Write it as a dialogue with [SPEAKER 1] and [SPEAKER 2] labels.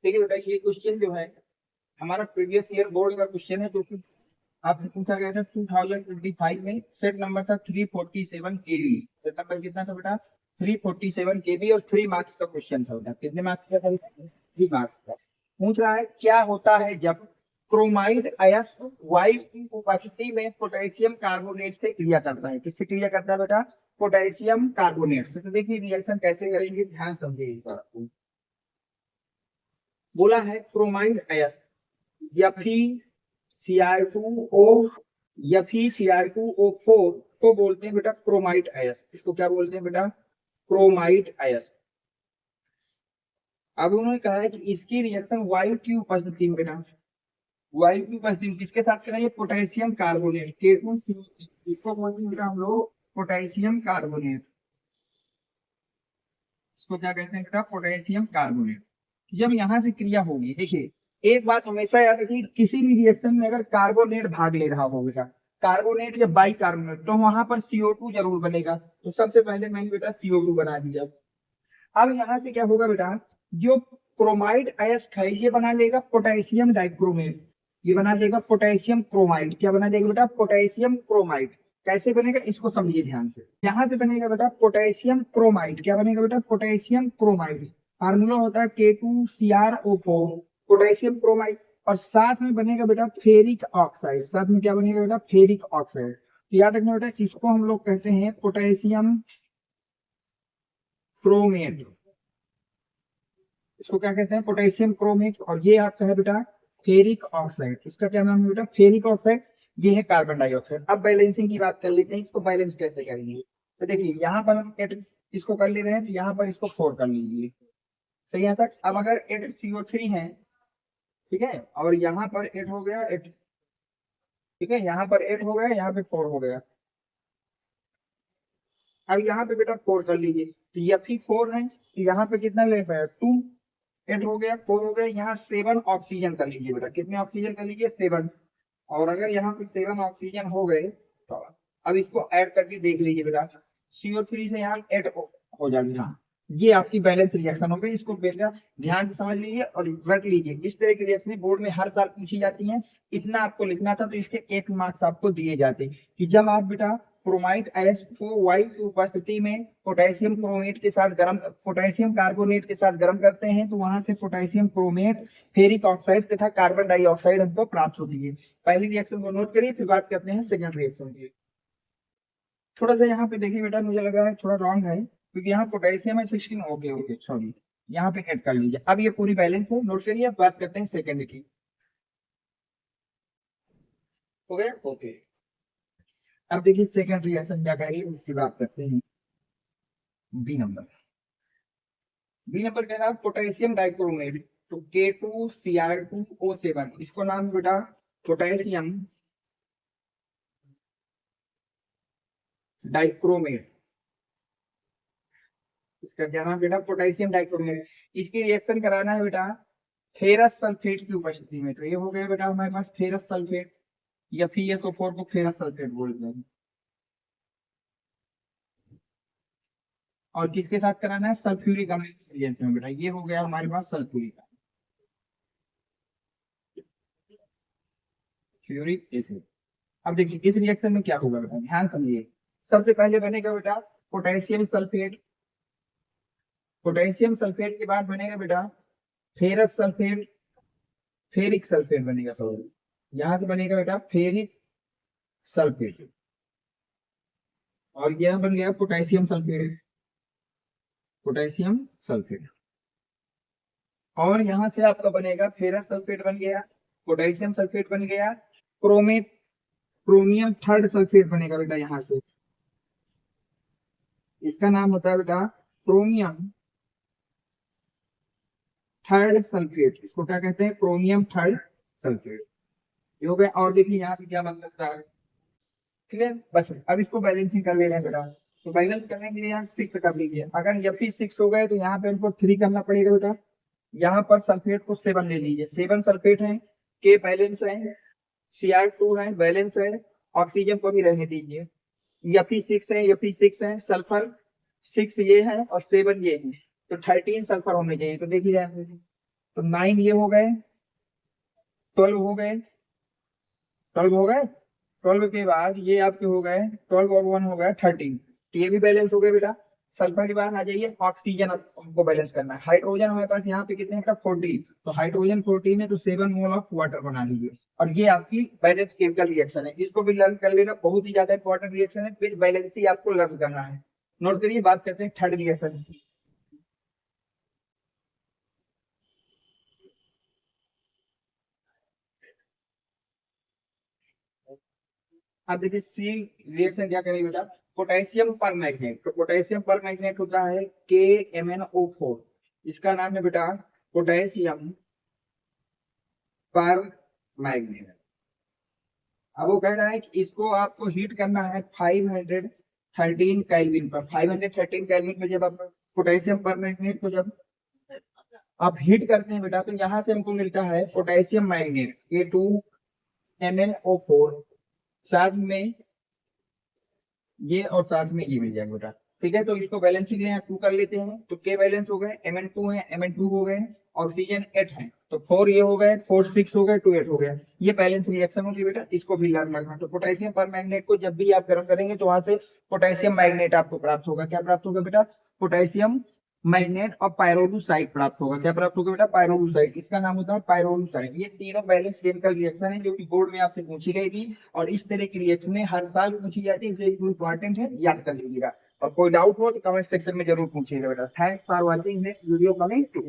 [SPEAKER 1] देखिए बेटा, ये क्वेश्चन जो है हमारा प्रीवियस ईयर बोर्ड का क्वेश्चन है, जो कि आपसे पूछा गया था 2025 में। सेट नंबर था 347 केबी। सेट नंबर कितना था बेटा? 347 केबी, और 3 मार्क्स का क्वेश्चन था बेटा। कितने मार्क्स का था? 3 मार्क्स का। पूछ रहा है क्या होता है जब क्रोमाइड अयस्क वायु की उपस्थिति में पोटेशियम कार्बोनेट से क्रिया करता है। किससे क्रिया करता है बेटा? पोटेशियम कार्बोनेट से। तो देखिए रिएक्शन कैसे करेंगे, ध्यान समझिए इस बात को। बोला है क्रोमाइड अयस्क Fe Cr2O, Fe Cr2O4 को बोलते हैं बेटा क्रोमाइड अयस्क। इसको क्या बोलते हैं बेटा? क्रोमाइड अयस्क। अब उन्होंने कहा है कि इसकी रिएक्शन वायु की उपस्थिति में बेटा, वायु की उपस्थिति में किसके साथ करेंगे? Potassium carbonate K2CO3। इसको बोलते हैं बेटा हम लोग पोटेशियम कार्बोनेट। इसको क्या कहते हैं बेटा? Potassium carbonate. जब यहां से क्रिया होगी, देखिए एक बात हमेशा याद रखिए, किसी भी रिएक्शन में अगर कार्बोनेट भाग ले रहा हो बेटा, कार्बोनेट या बाई कार्बोनेट, तो वहां पर CO2 जरूर बनेगा। तो सबसे पहले मैंने बेटा CO2 बना दिया। अब यहाँ से क्या होगा बेटा, जो क्रोमाइड अयस्क है ये बना लेगा पोटेशियम डाइक्रोमेट। ये बना देगा पोटेशियम क्रोमाइड। क्या बना देगा बेटा? पोटेशियम क्रोमाइड। कैसे बनेगा इसको समझिए ध्यान से। यहां से बनेगा बेटा पोटेशियम क्रोमाइड। क्या बनेगा बेटा? पोटेशियम क्रोमाइड। फार्मूला होता है K2Cr O4, पोटेशियम क्रोमाइड। और साथ में बनेगा बेटा फेरिक ऑक्साइड। साथ में क्या बनेगा बेटा? Ferric oxide. तो याद रखना बेटा, इसको हम लोग कहते हैं पोटेशियम क्रोमेट। इसको क्या कहते हैं? Potassium chromate. और ये आपका है बेटा फेरिक ऑक्साइड। इसका क्या नाम है बेटा? Ferric oxide. ये है कार्बन डाइऑक्साइड। अब बैलेंसिंग की बात कर लेते हैं, इसको बैलेंस कैसे करेंगे। तो देखिए यहाँ पर हम एट इसको कर ले रहे हैं, तो यहाँ पर इसको 4 कर लीजिए। सही है तक। अब अगर 8CO3 है, ठीक है, और यहाँ पर 8 हो गया 8, ठीक है, यहाँ पर 8 हो गया, यहाँ पे 4 हो गया। अब यहाँ पे बेटा 4 कर लीजिए, तो ये भी 4 है, तो यहाँ पे कितना ले पाया? 2। 8 हो गया, 4 हो गया, यहाँ 7 ऑक्सीजन कर लीजिए बेटा। कितने ऑक्सीजन कर लीजिए? 7। और अगर यहाँ पे 7 ऑक्सीजन हो गए, तो अब इसको ऐड करके देख लीजिए बेटा, CO3 से यहाँ ऐड हो जाएगा। ये आपकी बैलेंस रिएक्शन हो गई। इसको बेटा ध्यान से समझ लीजिए और रख लीजिए। इस तरह की रिएक्शन बोर्ड में हर साल पूछी जाती है। इतना आपको लिखना था, तो इसके 1 मार्क्स आपको दिए जाते कि जब आप बेटा क्रोमाइड अयस्क को वायु की उपस्थिति में पोटेशियम क्रोमेट के साथ गर्म, पोटेशियम कार्बोनेट के साथ गर्म करते हैं, तो वहां से पोटेशियम क्रोमेट, फेरिक ऑक्साइड तथा कार्बन डाइऑक्साइड हमको प्राप्त होती है। पहली रिएक्शन को नोट करिए, फिर बात करते हैं सेकंड रिएक्शन की। थोड़ा सा यहाँ पे देखिए बेटा, मुझे लग रहा है थोड़ा रॉन्ग है, क्योंकि यहाँ पोटेशियम है 16। ओके ओके सॉरी, यहाँ पे ऐड कर लीजिए। अब ये पूरी बैलेंस है, नोट करिए। बात करते हैं सेकंड की। हो गया? ओके। अब देखिए सेकंड रिएक्शन क्या कह रही है, उसकी बात करते हैं। बी नंबर कह रहा है पोटेशियम डाइक्रोमेट। तो K2Cr2O7, इसको नाम बेटा पोटेशियम डाइक्रोमेट। इसका क्या नाम बेटा? Potassium dichromate. इसकी रिएक्शन कराना है बेटा फेरस सल्फेट की उपस्थिति में। तो ये हो गया बेटा हमारे पास फेरस सल्फेट, या FeSO4 को फेरस सल्फेट बोलते हैं। और किसके साथ कराना है? सल्फ्यूरिक अम्ल की रिएक्शन में बेटा। ये हो गया हमारे पास सल्फ्यूरिक फ्यूरिक एसिड। अब देखिए इस रिएक्शन में क्या होगा बेटा, ध्यान समझिए। सबसे पहले बनेगा बेटा पोटेशियम सल्फेट। पोटेशियम सल्फेट के बाद बनेगा बेटा फेरस सल्फेट, फेरिक सल्फेट बनेगा। सॉरी, यहां से बनेगा बेटा फेरिक सल्फेट। और यह बन गया पोटेशियम सल्फेट, पोटेशियम सल्फेट। और यहां से आपका बनेगा फेरस सल्फेट बन गया, पोटेशियम सल्फेट बन गया, क्रोमेट, क्रोमियम थर्ड सल्फेट बनेगा बेटा यहां से। इसका नाम होता है बेटा क्रोमियम थर्ड सल्फेट। इसको क्या कहते हैं? Chromium third sulphate. ये हो गया। और देखिए यहाँ से क्या बन सकता है, ठीक है। बस अब इसको बैलेंसिंग कर ले रहे हैं बेटा। तो बैलेंस करने के लिए यहाँ 6 कर लीजिए। अगर ये भी 6 हो गए, तो यहाँ पे हमको 3 करना पड़ेगा बेटा। यहाँ पर सल्फेट को 7 ले लीजिए। 7 सल्फेट है, के बैलेंस है, Cr2 है बैलेंस है, ऑक्सीजन को भी रहने दीजिए। Fe6 है, Fe6 है, सल्फर 6 ये है और 7 ये है, तो 13 सल्फर होने चाहिए। तो देखिए तो 9 ये हो गए, 12 हो गए, 12 हो गए। 12 के बाद ये आपके हो गए 12 और 1 हो गया 13। तो ये भी बैलेंस हो गए बेटा। सल्फर के बाद आ जाइए ऑक्सीजन, अब हमको बैलेंस करना है। हाइड्रोजन हमारे पास यहाँ पे कितने हैं बेटा 14। तो हाइड्रोजन 14 है तो 7 मोल ऑफ वाटर बना लीजिए। और ये आपकी बैलेंस केमिकल रिएक्शन है, इसको भी लर्न कर लेना, बहुत ही ज्यादा इंपॉर्टेंट रिएक्शन है, फिर बैलेंस ही आपको लर्न करना है। नोट करिए। बात करते हैं थर्ड रिएक्शन की। अब देखिए सी रिएक्शन क्या करेंगे बेटा, पोटेशियम पर मैग्नेट। तो पोटेशियम पर मैग्नेट होता है KMnO4। इसका नाम है बेटा पोटेशियम पर मैग्नेट। अब वो कह रहा है कि इसको आपको हीट करना है 513 केल्विन पर। 513 केल्विन पे जब आप पोटेशियम पर मैग्नेट को जब आप हीट करते हैं बेटा, तो यहाँ से हमको मिलता है पोटेशियम मैग्नेट A2MnO4, साथ में ये और साथ में ये मिल जाएगा बेटा। ठीक है, तो इसको बैलेंसिंग लें 2 कर लेते हैं। तो के बैलेंस हो गए, Mn2 है, Mn2 हो गए, ऑक्सीजन 8 है, तो 4 ये हो गए, 4 6 हो गए, 2 8 हो गया। ये बैलेंस रिएक्शन होगी बेटा, इसको भी लर्न रखना। तो पोटेशियम पर मैग्नेट को जब भी आप गर्म करेंगे तो वहां से पोटेशियम मैग्नेट आपको प्राप्त होगा। क्या प्राप्त होगा बेटा, पोटेशियम मैग्नेट और पायरोलुसाइड प्राप्त होगा। क्या प्राप्त होगा बेटा, पायरोलुसाइड। इसका नाम होता है पायरोलुसाइड। ये तीनों बैलेंस केमिकल रिएक्शन है जो कि बोर्ड में आपसे पूछी गई थी, और इस तरह की रिएक्शन हार साल पूछी जाती है, इसलिए इंपॉर्टेंट है, याद कर लीजिएगा। और कोई डाउट हो तो कमेंट सेक्शन में जरूर पूछिएगा बेटा। Thanks for watching, next video coming to.